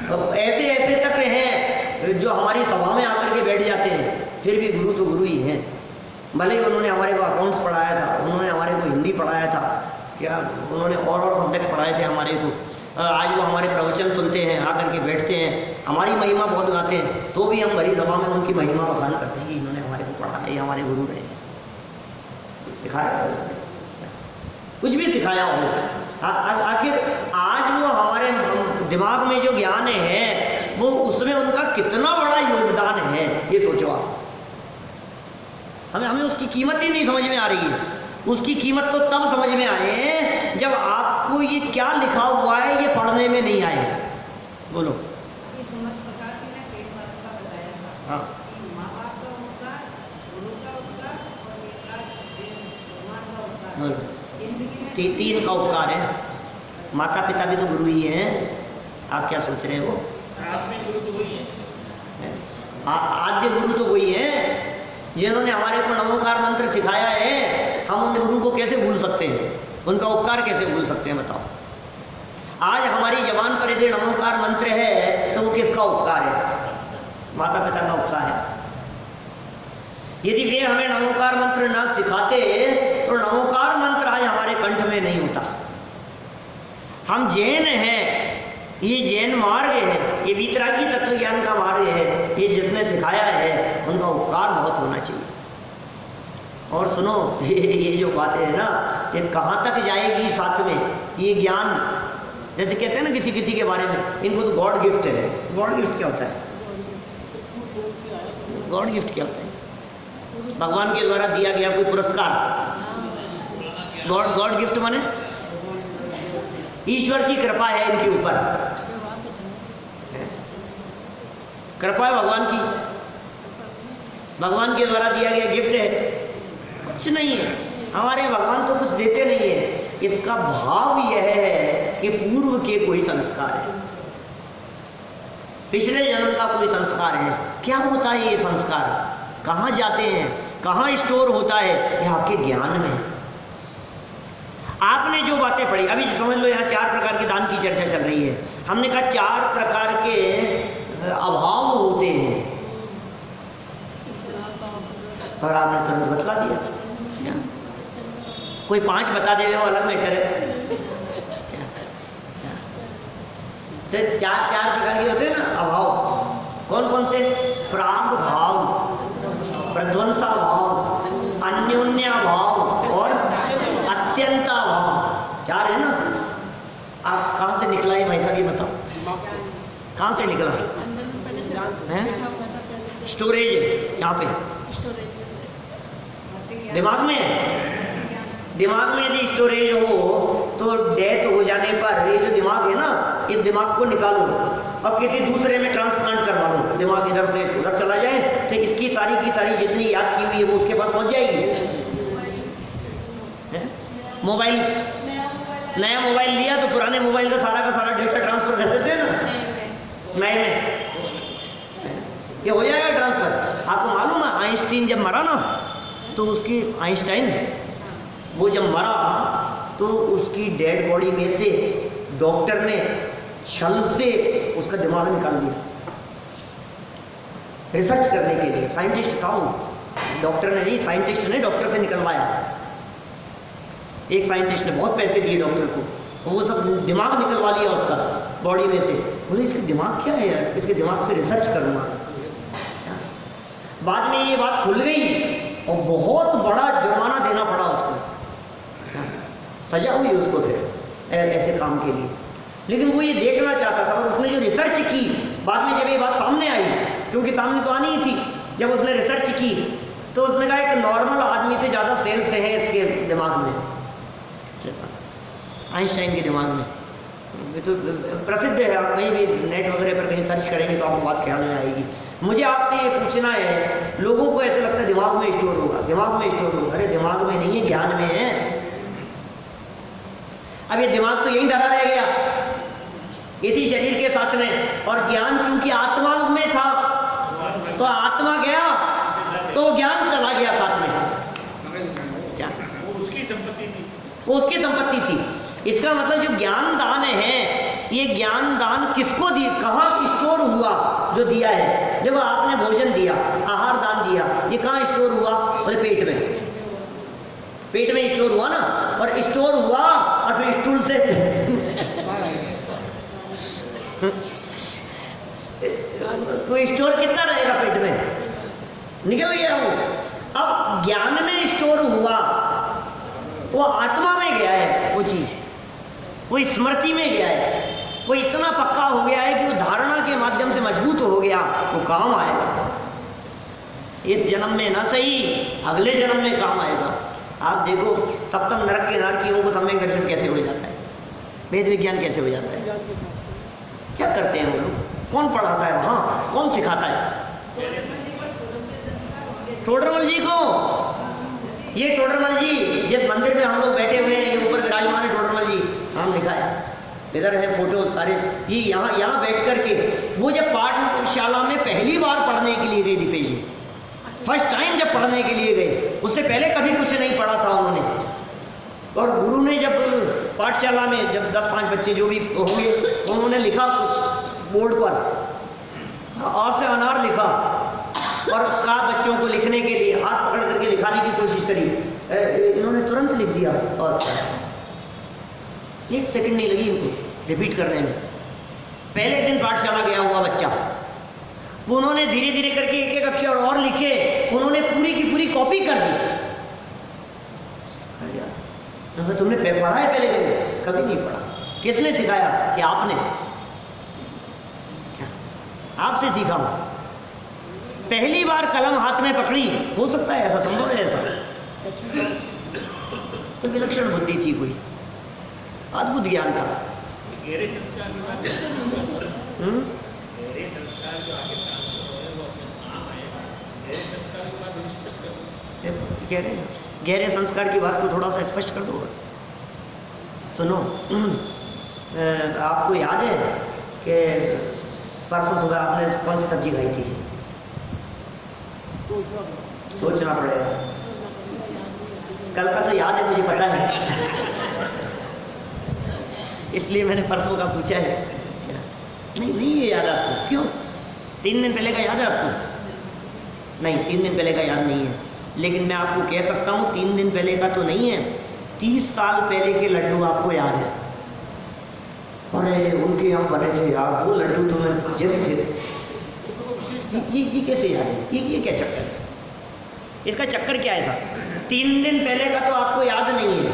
Speaker 1: अब ऐसे ऐसे तक हैं जो हमारी सभा में आकर के बैठ जाते हैं, फिर भी गुरु तो गुरु ही हैं। भले ही उन्होंने हमारे को अकाउंट्स पढ़ाया था, उन्होंने हमारे को हिंदी पढ़ाया था, क्या उन्होंने और सब्जेक्ट पढ़ाए थे हमारे को। आज वो हमारे प्रवचन सुनते हैं, आकर के बैठते हैं, हमारी महिमा बहुत गाते हैं, तो भी हम भरी सभा में उनकी महिमा बखान करते हैं कि इन्होंने हमारे को पढ़ा, ये हमारे गुरु रहे, सिखाया, कुछ भी सिखाया हो। आखिर आज वो हमारे दिमाग में जो ज्ञान है वो उसमें उनका कितना बड़ा योगदान है, ये सोचो आप। हमें उसकी कीमत ही नहीं समझ में आ रही है। उसकी कीमत तो तब समझ में आए जब आपको ये क्या लिखा हुआ है ये पढ़ने में नहीं आए। बोलो। हाँ, बोलो। 3 का उपकार है। माता पिता भी तो गुरु ही हैं। आप क्या सोच रहे हो?
Speaker 2: आत्मिक गुरु तो वही है,
Speaker 1: आद्य गुरु तो वही है जिन्होंने हमारे को नमोकार मंत्र सिखाया है। हम उन गुरु को कैसे भूल सकते हैं? उनका उपकार कैसे भूल सकते हैं बताओ? आज हमारी जबान पर यदि नमोकार मंत्र है तो वो किसका उपकार है? माता पिता का उपकार है। यदि वे हमें नमोकार मंत्र ना सिखाते तो नमोकार मंत्र आज हमारे कंठ में नहीं होता। हम जैन हैं, ये जैन मार्ग है, ये वीतरागी तत्व ज्ञान का मार्ग है, ये जिसने सिखाया है उनका उपकार बहुत होना चाहिए। और सुनो, ये जो बातें है ना, ये कहाँ तक जाएगी साथ में ये ज्ञान। जैसे कहते हैं ना किसी किसी के बारे में, इनको तो गॉड गिफ्ट है। गॉड गिफ्ट क्या होता है? गॉड गिफ्ट क्या होता है? भगवान के द्वारा दिया गया कोई पुरस्कार। गॉड गिफ्ट माने ईश्वर की कृपा है इनके ऊपर, कृपा है भगवान की, भगवान के द्वारा दिया गया गिफ्ट है, कुछ नहीं है। हमारे भगवान तो कुछ देते नहीं है, इसका भाव यह है कि पूर्व के कोई संस्कार है, पिछले जन्म का कोई संस्कार है। क्या होता है ये संस्कार, कहाँ जाते हैं, कहाँ स्टोर होता है, ये आपके ज्ञान में। आपने जो बातें पढ़ी, अभी समझ लो यहाँ 4 प्रकार के दान की चर्चा चल रही है। हमने कहा 4 प्रकार के अभाव होते हैं और आपने तुरंत बतला दिया। कोई 5 बता दे वो अलग मैटर है। तो 4 प्रकार के होते हैं ना अभाव। कौन कौन से? प्राग भाव, प्रध्वंसा भाव, अन्योन्या भाव और अत्यंता भाव। 4 है ना। आप कहाँ से निकला है भाई साहब, ये बताओ कहाँ से निकला है? स्टोरेज यहाँ पे दिमाग में है। दिमाग में यदि स्टोरेज हो तो डेथ हो जाने पर ये जो दिमाग है ना, इस दिमाग को निकालो और किसी दूसरे में ट्रांसप्लांट करवा लो। दिमाग इधर से उधर चला जाए तो इसकी सारी की सारी जितनी याद की हुई है वो उसके पास पहुंच जाएगी। मोबाइल, नया मोबाइल लिया तो पुराने मोबाइल का सारा डेटा ट्रांसफर कर देते हैं ना नए में, ये हो जाएगा ट्रांसफर। आपको मालूम है आइंस्टीन जब मरा ना तो उसकी आइंस्टाइन वो जब मरा तो उसकी डेड बॉडी में से डॉक्टर ने छल से उसका दिमाग निकाल दिया रिसर्च करने के लिए। साइंटिस्ट था वो, डॉक्टर ने नहीं, साइंटिस्ट ने डॉक्टर से निकलवाया। एक साइंटिस्ट ने बहुत पैसे दिए डॉक्टर को, वो सब दिमाग निकलवा लिया उसका बॉडी में से। बोले इसके दिमाग क्या है यार, इसके दिमाग पे रिसर्च करूँगा। बाद में ये बात खुल गई और बहुत बड़ा जुर्माना देना पड़ा उसको, सजा हुई उसको फिर ऐसे काम के लिए। लेकिन वो ये देखना चाहता था और उसने जो रिसर्च की, बाद में जब ये बात सामने आई, क्योंकि सामने तो आनी ही थी, जब उसने रिसर्च की तो उसने कहा एक नॉर्मल आदमी से ज़्यादा सेल्स है इसके दिमाग में, आइंस्टाइन के दिमाग में। ये तो प्रसिद्ध है, आप कहीं भी नेट वगैरह पर कहीं सर्च करेंगे तो आपको बात ख्याल में आएगी। मुझे आपसे ये पूछना है, लोगों को ऐसा लगता है दिमाग में स्टोर होगा, दिमाग में स्टोर होगा। अरे दिमाग में नहीं है, ज्ञान में है। अब ये दिमाग तो यहीं धरा रह गया इसी शरीर के साथ में, और ज्ञान चूंकि आत्मा में था तो आत्मा गया तो ज्ञान चला गया साथ में। क्या
Speaker 2: वो उसकी संपत्ति थी,
Speaker 1: वो उसकी संपत्ति थी। इसका मतलब जो ज्ञान दान है, ये ज्ञान दान किसको दिया, कहाँ स्टोर हुआ, जो दिया है। देखो आपने भोजन दिया, आहार दान दिया, ये कहाँ स्टोर हुआ? बोले पेट में, पेट में स्टोर हुआ ना। और स्टोर हुआ और फिर स्टूल से तो स्टोर कितना रहेगा पेट में, निकल गया वो। अब ज्ञान में स्टोर हुआ, वो आत्मा में गया है, वो चीज वो स्मृति में गया है, वो इतना पक्का हो गया है कि वो धारणा के माध्यम से मजबूत हो गया, वो काम आएगा। इस जन्म में ना सही, अगले जन्म में काम आएगा। आप देखो सप्तम नरक के नारकियों को सम्यक दर्शन कैसे हो जाता है, वेद विज्ञान कैसे हो जाता है, क्या करते हैं वो लोग, कौन पढ़ाता है वहाँ, कौन सिखाता है? टोडरमल जी को। ये टोडरमल जी जिस मंदिर में हम लोग बैठे हुए हैं, ये ऊपर विराजमान है टोडरमल जी, नाम लिखा है, इधर है फोटो सारे। ये यहाँ बैठ करके वो जब पाठशाला में पहली बार पढ़ने के लिए गए, दीपेश जी फर्स्ट टाइम जब पढ़ने के लिए गए, उससे पहले कभी कुछ नहीं पढ़ा था उन्होंने। और गुरु ने जब पाठशाला में जब 10-5 बच्चे जो भी होंगे, उन्होंने लिखा कुछ बोर्ड पर, और से अनार लिखा और कहा बच्चों को लिखने के लिए, हाथ पकड़ करके लिखाने की कोशिश करी, इन्होंने तुरंत लिख दिया। और 1 सेकंड नहीं लगी इनको रिपीट करने में। पहले दिन पाठशाला गया हुआ बच्चा, उन्होंने धीरे धीरे करके एक एक अक्षर और लिखे, उन्होंने पूरी की पूरी कॉपी कर दी। तुमने पढ़ा है पहले दिन? कभी नहीं पढ़ा। किसने सिखाया? कि आपने, आपसे सीखा। पहली बार कलम हाथ में पकड़ी, हो सकता है ऐसा, संभव है ऐसा। तो विलक्षण बुद्धि थी, कोई अद्भुत ज्ञान था।
Speaker 2: गहरे संस्कार की बात, गहरे संस्कार जो आगे ट्रांसफर हो रहे हैं वो अपने काम आएगा। गहरे संस्कार की बात स्पष्ट कर,
Speaker 1: देखो कह रहे हैं गहरे संस्कार की बात को थोड़ा सा स्पष्ट कर दो। सुनो, आपको याद है कि परसों सुबह आपने कौन सी सब्जी खाई थी? सोचना पड़ेगा। कल का तो याद है, मुझे पता है इसलिए मैंने परसों का पूछा है। नहीं नहीं ये याद आपको? क्यों? 3 दिन पहले का याद है आपको? नहीं, 3 दिन पहले का याद नहीं है, लेकिन मैं आपको कह सकता हूँ 3 दिन पहले का तो नहीं है, 30 साल पहले के लड्डू आपको याद है? अरे उनके यहाँ बने थे यार वो लड्डू, तो मैं जब थे। ये कैसे याद है? ये क्या चक्कर है? इसका चक्कर क्या है साहब? 3 दिन पहले का तो आपको याद नहीं है,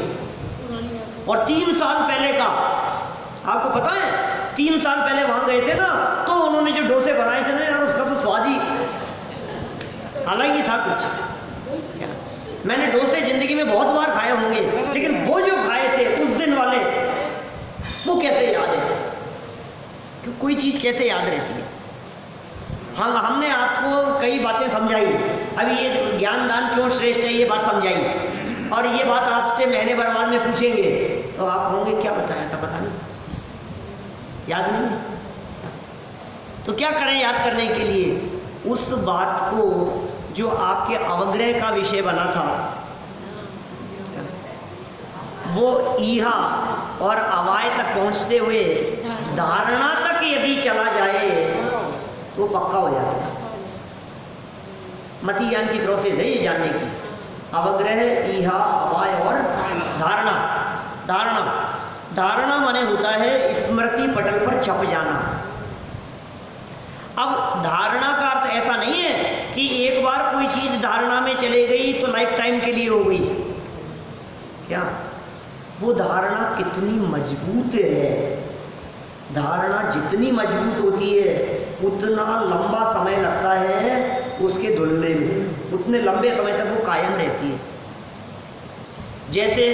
Speaker 1: और 3 साल पहले का आपको पता है? 3 साल पहले वहां गए थे ना, तो उन्होंने जो डोसे बनाए थे ना यार, उसका तो स्वाद ही अलग ही था कुछ। क्या मैंने डोसे जिंदगी में बहुत बार खाए होंगे, लेकिन वो जो खाए थे उस दिन वाले, वो कैसे याद है? कि कोई चीज़ कैसे याद रहती है? हमने आपको कई बातें समझाई, अभी ये ज्ञान दान क्यों श्रेष्ठ है ये बात समझाई, और ये बात आपसे महीने भर बाद में पूछेंगे तो आप होंगे क्या बताया था, पता नहीं, याद नहीं है। तो क्या करें याद करने के लिए? उस बात को जो आपके अवग्रह का विषय बना था, वो ईहा और अवाय तक पहुंचते हुए धारणा तक यदि चला जाए तो पक्का हो जाता है। मति ज्ञान की प्रोसेस है ये जानने की। अवग्रह, ईहा, अवाय और धारणा। धारणा माने होता है स्मृति पटल पर छप जाना। अब धारणा का अर्थ ऐसा नहीं है कि एक बार कोई चीज धारणा में चले गई तो लाइफ टाइम के लिए हो गई। क्या वो धारणा कितनी मजबूत है? धारणा जितनी मजबूत होती है उतना लंबा समय लगता है उसके धुलने में, उतने लंबे समय तक वो कायम रहती है। जैसे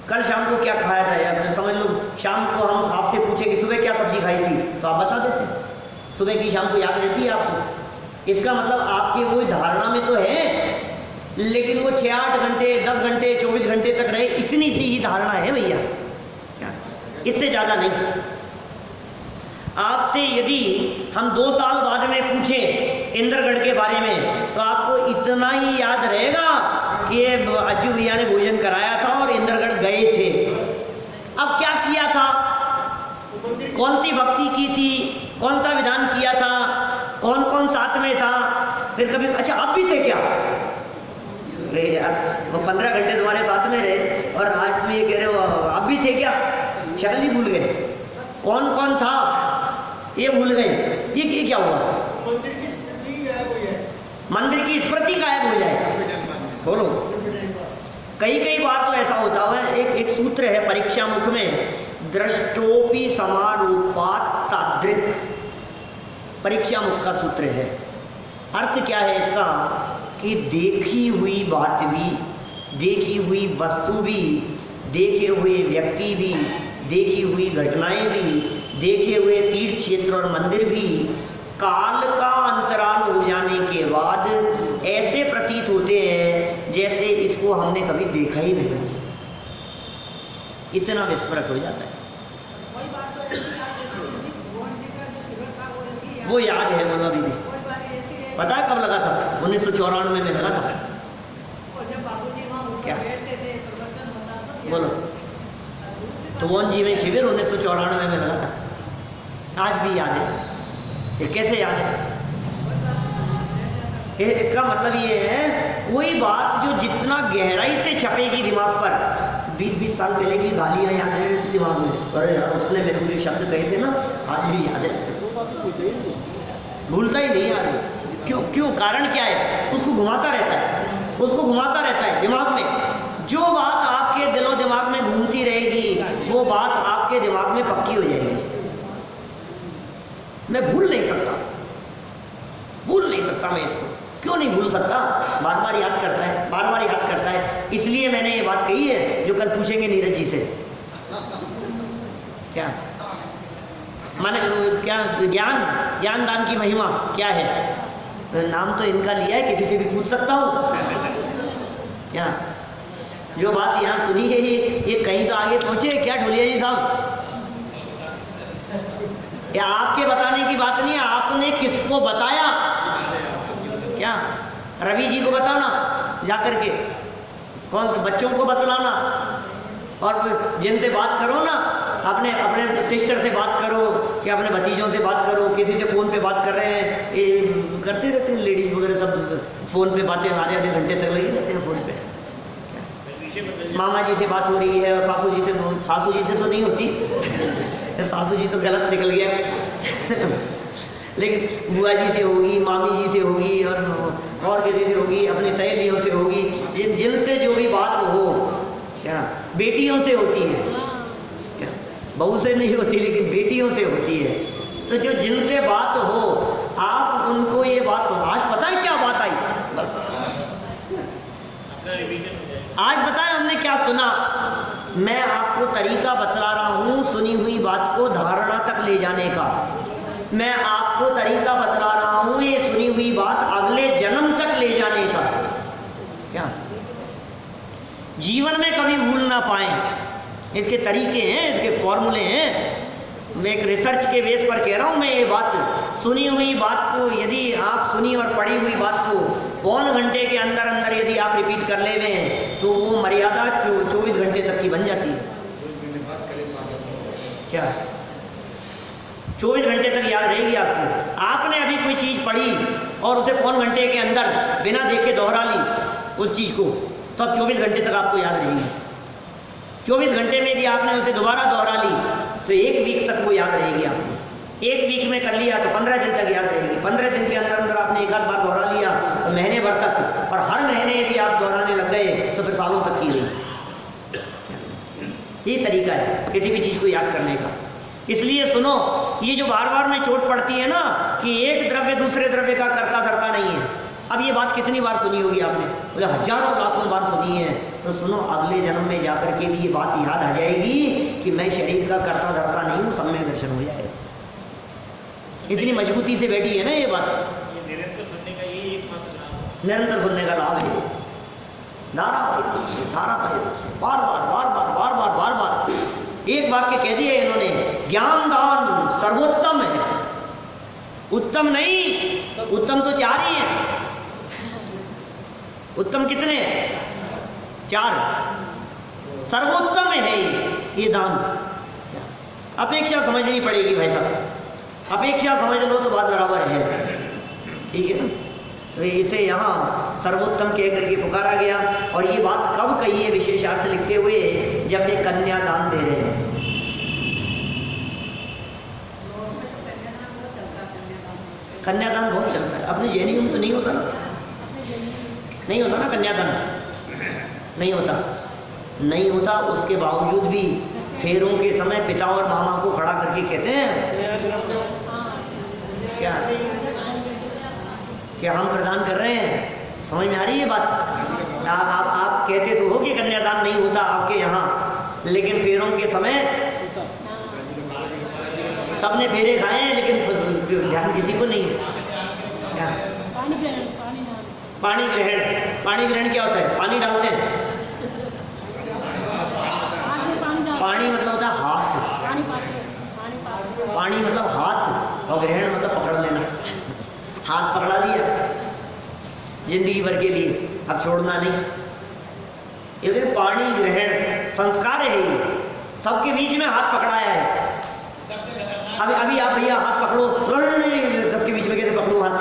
Speaker 1: कल शाम को क्या खाया था यार, समझ लो शाम को हम आपसे पूछे कि सुबह क्या सब्जी खाई थी, तो आप बता देते। सुबह की शाम को याद रहती है आपको। इसका मतलब आपके वो धारणा में तो है, लेकिन वो 6-8 घंटे, 10 घंटे, 24 घंटे तक रहे, इतनी सी ही धारणा है भैया, इससे ज़्यादा नहीं। आपसे यदि हम 2 साल बाद में पूछें इंद्रगढ़ के बारे में, तो आपको इतना ही याद रहेगा कि अज्जू भैया ने भोजन कराया था और इंद्रगढ़ गए थे। अब क्या किया था, कौन सी भक्ति की थी, कौन सा विधान किया था, कौन कौन साथ में था, फिर कभी अच्छा अब भी थे क्या? यार वो 15 घंटे तुम्हारे साथ में रहे और आज तुम ये कह रहे हो अब भी थे क्या? शक्ल ही भूल गए, कौन कौन था ये भूल गए। ये क्या हुआ?
Speaker 2: मंदिर की स्मृति गायब हो जाए,
Speaker 1: मंदिर की स्मृति गायब हो जाए। बोलो, कई बार तो ऐसा होता है। एक सूत्र है परीक्षा मुख में, दृष्टोपि समारूपात तादृक्, परीक्षा मुख का सूत्र है। अर्थ क्या है इसका कि देखी हुई बात भी, देखी हुई वस्तु भी, देखे हुए व्यक्ति भी, देखी हुई घटनाएं भी, देखे हुए तीर्थ क्षेत्र और मंदिर भी काल का अंतराल हो जाने के बाद ऐसे प्रतीत होते हैं जैसे इसको हमने कभी देखा ही नहीं। इतना विस्मृत हो जाता है। वो याद है बोलो अभी भी। पता है कब लगा था? 1994 में लगा था। क्या बोलो? त्रिभुवन जी में शिविर 1994 में लगा था। आज भी याद है। ये कैसे याद है? इसका मतलब ये है कोई बात जो जितना गहराई से छपेगी दिमाग पर, 20-20 साल पहले की गालियाँ याद है दिमाग में, अरे यार उसने मेरे को जो शब्द कहे थे ना, आज भी याद है, भूलता ही नहीं यार। क्यों? कारण क्या है? उसको घुमाता रहता है दिमाग में। जो बात आपके दिलो दिमाग में घूमती रहेगी वो बात आपके दिमाग में पक्की हो जाएगी। मैं भूल नहीं सकता मैं इसको। क्यों नहीं भूल सकता? बार बार याद करता है। इसलिए मैंने ये बात कही है जो कल पूछेंगे नीरज जी से। क्या माने? क्या ज्ञान दान की महिमा क्या है? नाम तो इनका लिया है, किसी से भी पूछ सकता हूँ क्या? जो बात यहाँ सुनी है ये कहीं तो आगे पहुँचे क्या ढोलिया जी साहब? या आपके बताने की बात नहीं है, आपने किसको बताया? क्या रवि जी को बताना जाकर के, कौन से बच्चों को बतलाना, और जिनसे बात करो ना, अपने अपने सिस्टर से बात करो कि अपने भतीजों से बात करो, किसी से फ़ोन पे बात कर रहे हैं, ये करते रहते हैं लेडीज़ वगैरह सब फ़ोन पे बातें आधे आधे घंटे तक लगे रहते हैं फ़ोन पे। मामा जी से बात हो रही है और सासू जी से तो नहीं होती सासू जी तो गलत निकल गया लेकिन बुआ जी से होगी, मामी जी से होगी, और किसी से होगी, अपनी सहेलियों से होगी, जिनसे जो भी बात हो, क्या बेटियों से होती है, क्या बहू से नहीं होती लेकिन बेटियों से होती है। तो जो जिनसे बात हो आप उनको ये बात सुनो। आज पता है क्या बात आई? बस आज बताएं हमने क्या सुना। मैं आपको तरीका बतला रहा हूँ सुनी हुई बात को धारणा तक ले जाने का। मैं आपको तरीका बतला रहा हूँ ये सुनी हुई बात अगले जन्म तक ले जाने का। क्या जीवन में कभी भूल ना पाए, इसके तरीके हैं, इसके फॉर्मूले हैं। मैं एक रिसर्च के बेस पर कह रहा हूँ। मैं ये बात सुनी हुई बात को, यदि आप सुनी और पढ़ी हुई बात को 1 घंटे के अंदर अंदर यदि आप रिपीट कर ले में तो वो मर्यादा 24 घंटे तक की बन जाती है। क्या 24 घंटे तक याद रहेगी आपको। आपने अभी कोई चीज़ पढ़ी और उसे 1 घंटे के अंदर बिना देखे दोहरा ली उस चीज़ को, तो अब 24 घंटे तक आपको याद रहेगी। 24 घंटे में यदि आपने उसे दोबारा दोहरा ली तो 1 वीक तक वो याद रहेगी आपको। 1 वीक में कर लिया तो 15 दिन तक याद रहेगी। 15 दिन के अंदर अंदर आपने 1 आध बार दोहरा लिया तो महीने भर तक, और हर महीने यदि आप दोहराने लग गए तो फिर सालों तक की रही। ये तरीका है किसी भी चीज़ को याद करने का। इसलिए सुनो, ये जो बार बार में चोट पड़ती है ना कि एक द्रव्य दूसरे द्रव्य का कर्ता धर्ता नहीं है, अब ये बात कितनी बार सुनी होगी आपने? बोले हजारों लाखों बार सुनी है। तो सुनो, अगले जन्म में जाकर के भी ये बात याद आ जाएगी कि मैं शरीर का कर्ता धर्ता नहीं हूँ, सम्यक दर्शन हो जाएगा। इतनी मजबूती से बैठी है ना ये बात।
Speaker 2: निरंतर सुनने का यही एकमात्र लाभ है।
Speaker 1: निरंतर सुनने का लाभ है, धारावाहिक रूप से बार बार एक वाक्य कह दिए इन्होंने, ज्ञान दान सर्वोत्तम है। उत्तम नहीं, उत्तम तो 4 ही है। उत्तम कितने? 4। सर्वोत्तम है ये दान। अपेक्षा समझनी पड़ेगी भाई साहब, अपेक्षा समझ लो तो बात बराबर है, ठीक है ना। तो इसे यहाँ सर्वोत्तम कह करके पुकारा गया। और ये बात कब कही है विशेषार्थ लिखते हुए? जब ये कन्यादान दे रहे हैं। कन्यादान बहुत चलता है अपने जैनियों में। तो नहीं होता ना, नहीं होता ना कन्यादान, नहीं होता। उसके बावजूद भी फेरों के समय पिता और मामा को खड़ा करके कहते हैं क्या हम प्रदान कर रहे हैं। समझ में आ रही है बात? आप कहते तो हो कि कन्यादान नहीं होता आपके यहाँ, लेकिन फेरों के समय सबने फेरे खाए हैं लेकिन ध्यान किसी को नहीं है। क्या पानी ग्रहण क्या होता है? पानी डालते हैं। पानी मतलब होता है हाथ, पानी मतलब हाथ, और ग्रहण मतलब पकड़ लेना। हाथ पकड़ा लिया जिंदगी भर के लिए, अब छोड़ना नहीं। ये पानी ग्रहण संस्कार है, ये सबके बीच में हाथ पकड़ाया है। अभी आप भैया हाथ पकड़ो, सबके बीच में कैसे पकड़ो हाथ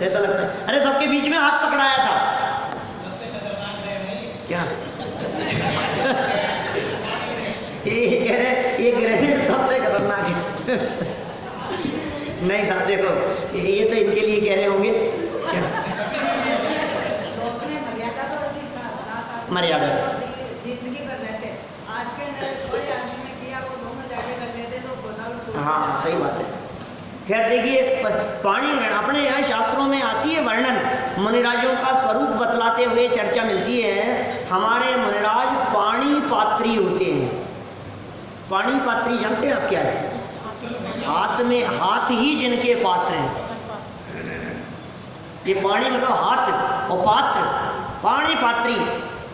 Speaker 1: ऐसा लगता है। अरे सबके बीच में हाथ पकड़ाया था। क्या ये कह रहे ये ग्रहण सबसे खतरनाक है। नहीं साहब देखो, ये तो इनके लिए कह रहे होंगे। क्या मर्यादा
Speaker 3: जिंदगी भर रहते, आज के थोड़े आदमी में किया वो दोनों जाके कर लेते तो बताओ।
Speaker 1: हाँ सही बात है। खैर देखिए, पाणी ग्रहण अपने यहाँ शास्त्रों में आती है वर्णन, मुनिराजों का स्वरूप बतलाते हुए चर्चा मिलती है। हमारे मुनिराज पाणी पात्री होते हैं। पाणी पात्री जानते हैं आप क्या है? हाथ में, हाथ ही जिनके पात्र हैं। ये पाणी मतलब हाथ, और पात्र पाणी पात्री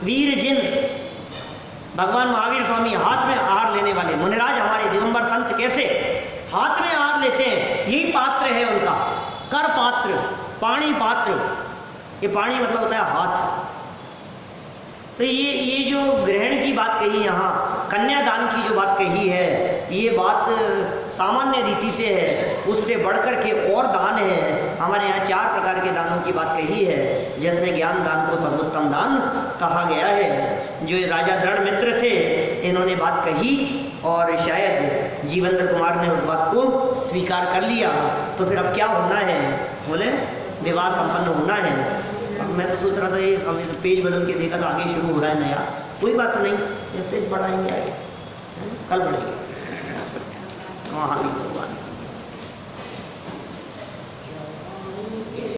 Speaker 1: वीर जिन। भगवान महावीर स्वामी हाथ में आहार लेने वाले। मुनिराज हमारे दिगंबर संत कैसे हाथ में आहार लेते हैं, यही पात्र है उनका। कर पात्र, पाणी पात्र, ये पाणी मतलब होता है हाथ। तो ये जो ग्रहण की बात कही यहाँ, कन्यादान की जो बात कही है, ये बात सामान्य रीति से है, उससे बढ़कर के और दान है। हमारे यहाँ 4 प्रकार के दानों की बात कही है, जिसमें ज्ञान दान को सर्वोत्तम दान कहा गया है। जो राजा दृढ़ मित्र थे, इन्होंने बात कही और शायद जीवेंद्र कुमार ने उस बात को स्वीकार कर लिया। तो फिर अब क्या होना है, बोले विवाह संपन्न होना है। अब मैं तो सोच रहा था ये अब पेज बदल के देखा तो आगे शुरू हो रहा है नया। कोई बात नहीं, इससे बढ़ाएंगे आगे, कल बढ़ेंगे। हाँ हाँ भगवान।